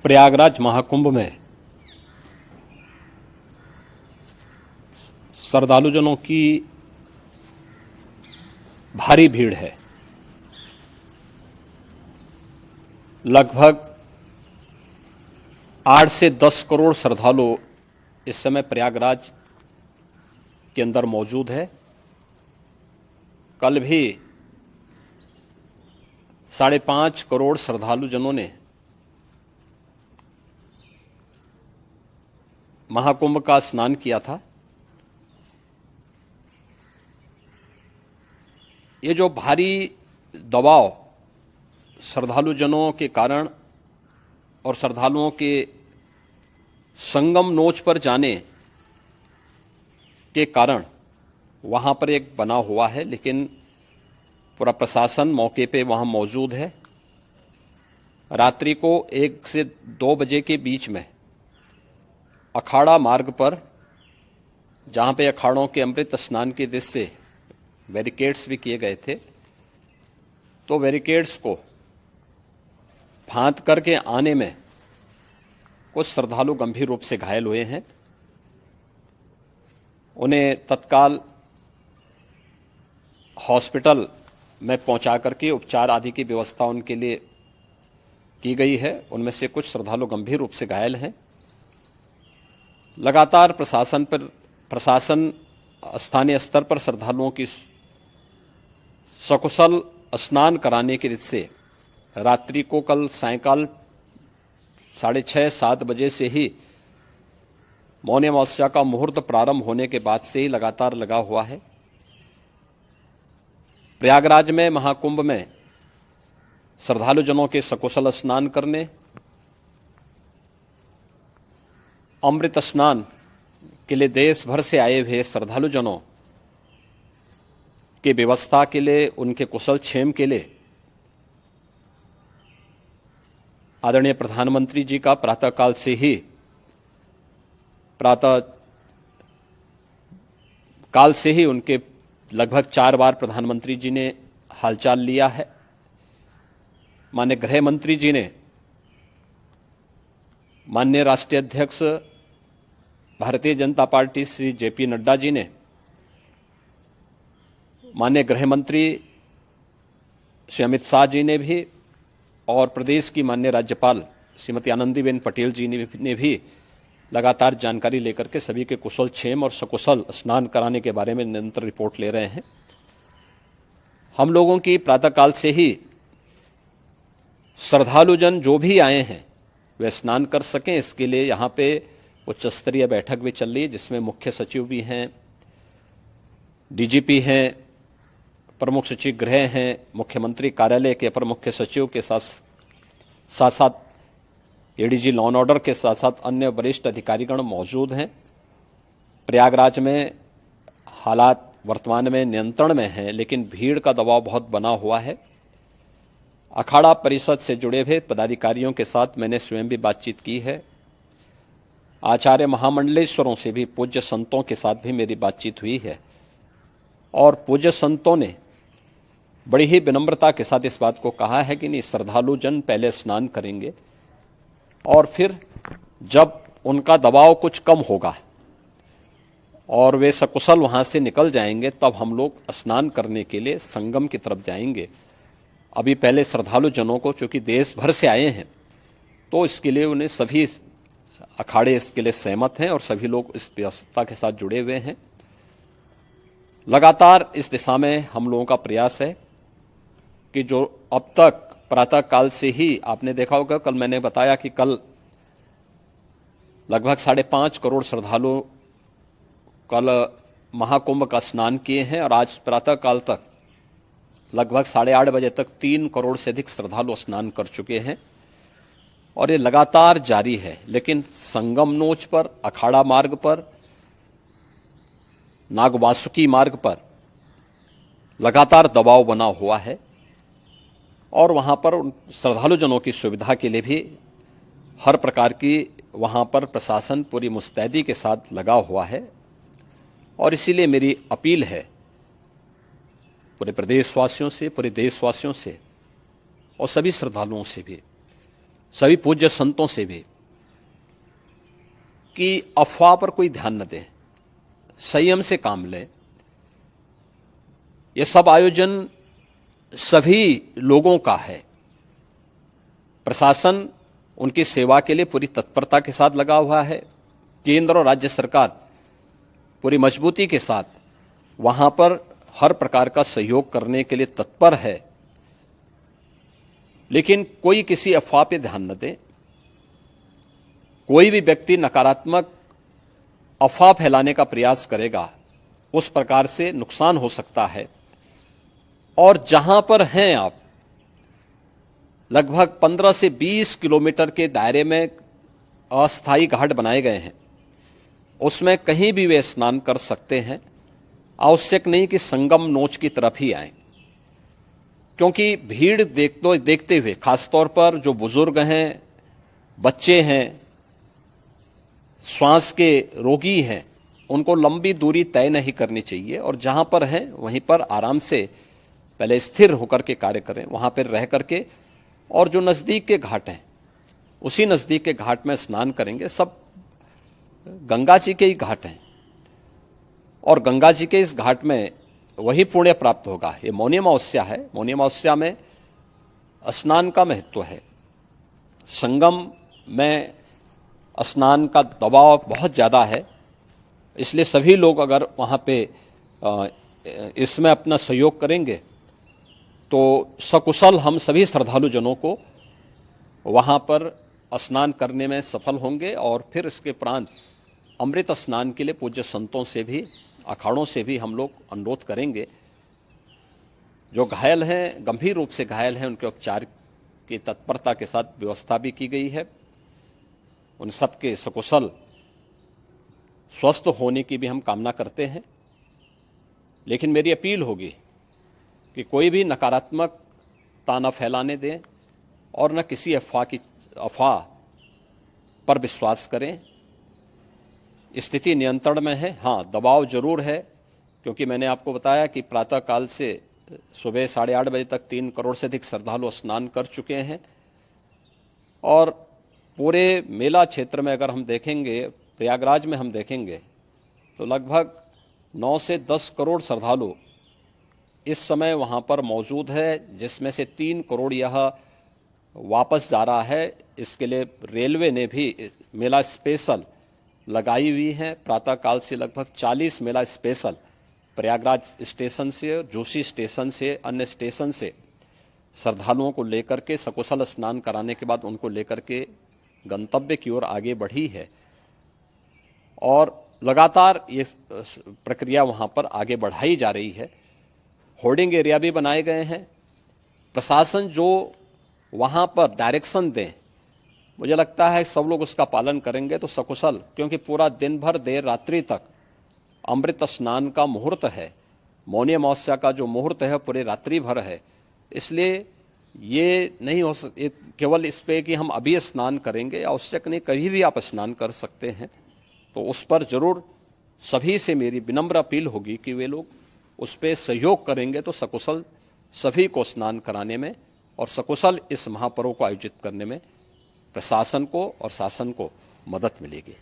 प्रयागराज महाकुंभ में श्रद्धालुजनों की भारी भीड़ है। लगभग 8 से 10 करोड़ श्रद्धालु इस समय प्रयागराज के अंदर मौजूद है। कल भी 5.5 करोड़ श्रद्धालुजनों ने महाकुंभ का स्नान किया था। ये जो भारी दबाव श्रद्धालुजनों के कारण और श्रद्धालुओं के संगम नोच पर जाने के कारण वहां पर एक बना हुआ है, लेकिन पूरा प्रशासन मौके पे वहां मौजूद है। रात्रि को 1 से 2 बजे के बीच में अखाड़ा मार्ग पर, जहां पे अखाड़ों के अमृत स्नान के दृश्य से बैरिकेड्स भी किए गए थे, तो बैरिकेड्स को फांद करके आने में कुछ श्रद्धालु गंभीर रूप से घायल हुए हैं। उन्हें तत्काल हॉस्पिटल में पहुंचा करके उपचार आदि की व्यवस्था उनके लिए की गई है। उनमें से कुछ श्रद्धालु गंभीर रूप से घायल हैं। लगातार प्रशासन स्थानीय स्तर पर श्रद्धालुओं की सकुशल स्नान कराने के से रात्रि को कल सायंकाल 6:30-7 बजे से ही मौनी अमावस्या का मुहूर्त प्रारंभ होने के बाद से ही लगातार लगा हुआ है। प्रयागराज में महाकुंभ में श्रद्धालुजनों के सकुशल स्नान करने, अमृत स्नान के लिए देश भर से आए हुए श्रद्धालुजनों की व्यवस्था के लिए, उनके कुशल क्षेम के लिए आदरणीय प्रधानमंत्री जी का प्रातःकाल से ही उनके लगभग 4 बार प्रधानमंत्री जी ने हालचाल लिया है। माननीय गृह मंत्री जी ने, माननीय राष्ट्रीय अध्यक्ष भारतीय जनता पार्टी श्री जेपी नड्डा जी ने, माननीय गृह मंत्री श्री अमित शाह जी ने भी, और प्रदेश की माननीय राज्यपाल श्रीमती आनंदीबेन पटेल जी ने भी लगातार जानकारी लेकर के सभी के कुशल क्षेम और सकुशल स्नान कराने के बारे में निरंतर रिपोर्ट ले रहे हैं। हम लोगों की प्रातःकाल से ही श्रद्धालुजन जो भी आए हैं वे स्नान कर सकें, इसके लिए यहाँ पे उच्च स्तरीय बैठक भी चल रही है, जिसमें मुख्य सचिव भी हैं, डीजीपी हैं, प्रमुख सचिव गृह हैं, मुख्यमंत्री कार्यालय के अपर मुख्य सचिव के साथ साथ एडीजी लॉ एंड ऑर्डर के साथ साथ अन्य वरिष्ठ अधिकारीगण मौजूद हैं। प्रयागराज में हालात वर्तमान में नियंत्रण में हैं, लेकिन भीड़ का दबाव बहुत बना हुआ है। अखाड़ा परिषद से जुड़े हुए पदाधिकारियों के साथ मैंने स्वयं भी बातचीत की है। आचार्य महामंडलेश्वरों से भी, पूज्य संतों के साथ भी मेरी बातचीत हुई है, और पूज्य संतों ने बड़ी ही विनम्रता के साथ इस बात को कहा है कि नहीं, श्रद्धालु जन पहले स्नान करेंगे और फिर जब उनका दबाव कुछ कम होगा और वे सकुशल वहां से निकल जाएंगे, तब हम लोग स्नान करने के लिए संगम की तरफ जाएंगे। अभी पहले श्रद्धालु जनों को, चूंकि देश भर से आए हैं, तो इसके लिए उन्हें सभी अखाड़े इसके लिए सहमत हैं और सभी लोग इस व्यवस्था के साथ जुड़े हुए हैं। लगातार इस दिशा में हम लोगों का प्रयास है कि जो अब तक प्रातःकाल से ही आपने देखा होगा, कल मैंने बताया कि कल लगभग 5.5 करोड़ श्रद्धालु कल महाकुंभ का स्नान किए हैं, और आज प्रातःकाल तक लगभग 8:30 बजे तक 3 करोड़ से अधिक श्रद्धालु स्नान कर चुके हैं, और ये लगातार जारी है। लेकिन संगम नोच पर, अखाड़ा मार्ग पर, नागवासुकी मार्ग पर लगातार दबाव बना हुआ है, और वहां पर श्रद्धालुजनों की सुविधा के लिए भी हर प्रकार की वहां पर प्रशासन पूरी मुस्तैदी के साथ लगा हुआ है। और इसीलिए मेरी अपील है पूरे प्रदेशवासियों से, पूरे देशवासियों से और सभी श्रद्धालुओं से भी सभी पूज्य संतों से भी कि अफवाह पर कोई ध्यान न दें, संयम से काम लें। ये सब आयोजन सभी लोगों का है। प्रशासन उनकी सेवा के लिए पूरी तत्परता के साथ लगा हुआ है। केंद्र और राज्य सरकार पूरी मजबूती के साथ वहां पर हर प्रकार का सहयोग करने के लिए तत्पर है। लेकिन कोई किसी अफवाह पे ध्यान न दे। कोई भी व्यक्ति नकारात्मक अफवाह फैलाने का प्रयास करेगा, उस प्रकार से नुकसान हो सकता है। और जहां पर हैं आप, लगभग 15 से 20 किलोमीटर के दायरे में अस्थायी घाट बनाए गए हैं, उसमें कहीं भी वे स्नान कर सकते हैं। आवश्यक नहीं कि संगम नोच की तरफ ही आए, क्योंकि भीड़ देखते हुए खासतौर पर जो बुजुर्ग हैं, बच्चे हैं, श्वास के रोगी हैं, उनको लंबी दूरी तय नहीं करनी चाहिए और जहां पर हैं वहीं पर आराम से पहले स्थिर होकर के कार्य करें, वहां पर रह करके। और जो नजदीक के घाट हैं, उसी नजदीक के घाट में स्नान करेंगे। सब गंगा जी के ही घाट हैं और गंगा जी के इस घाट में वही पुण्य प्राप्त होगा। ये मौनी अमावस्या है। मौनी अमावस्या में स्नान का महत्व है। संगम में स्नान का दबाव बहुत ज़्यादा है, इसलिए सभी लोग अगर वहाँ पे इसमें अपना सहयोग करेंगे तो सकुशल हम सभी श्रद्धालु जनों को वहाँ पर स्नान करने में सफल होंगे। और फिर इसके उपरांत अमृत स्नान के लिए पूज्य संतों से भी, अखाड़ों से भी हम लोग अनुरोध करेंगे। जो घायल हैं, गंभीर रूप से घायल हैं, उनके उपचार की तत्परता के साथ व्यवस्था भी की गई है। उन सबके सकुशल स्वस्थ होने की भी हम कामना करते हैं। लेकिन मेरी अपील होगी कि कोई भी नकारात्मकता न फैलाने दें और न किसी अफवाह पर विश्वास करें। स्थिति नियंत्रण में है। हाँ, दबाव जरूर है, क्योंकि मैंने आपको बताया कि प्रातःकाल से सुबह 8:30 बजे तक 3 करोड़ से अधिक श्रद्धालु स्नान कर चुके हैं। और पूरे मेला क्षेत्र में अगर हम देखेंगे, प्रयागराज में हम देखेंगे तो लगभग 9 से 10 करोड़ श्रद्धालु इस समय वहाँ पर मौजूद है, जिसमें से 3 करोड़ यह वापस जा रहा है। इसके लिए रेलवे ने भी मेला स्पेशल लगाई हुई है। प्रातःकाल से लगभग 40 मेला स्पेशल प्रयागराज स्टेशन से, जोशी स्टेशन से, अन्य स्टेशन से श्रद्धालुओं को लेकर के सकुशल स्नान कराने के बाद उनको लेकर के गंतव्य की ओर आगे बढ़ी है। और लगातार ये प्रक्रिया वहाँ पर आगे बढ़ाई जा रही है। होर्डिंग एरिया भी बनाए गए हैं। प्रशासन जो वहाँ पर डायरेक्शन दें, मुझे लगता है सब लोग उसका पालन करेंगे तो सकुशल, क्योंकि पूरा दिन भर देर रात्रि तक अमृत स्नान का मुहूर्त है। मौनी अमावस्या का जो मुहूर्त है पूरे रात्रि भर है। इसलिए ये नहीं हो केवल इस पे कि हम अभी स्नान करेंगे, आवश्यक नहीं, कभी भी आप स्नान कर सकते हैं। तो उस पर जरूर सभी से मेरी विनम्र अपील होगी कि वे लोग उस पर सहयोग करेंगे तो सकुशल सभी को स्नान कराने में और सकुशल इस महापर्व को आयोजित करने में प्रशासन को और शासन को मदद मिलेगी।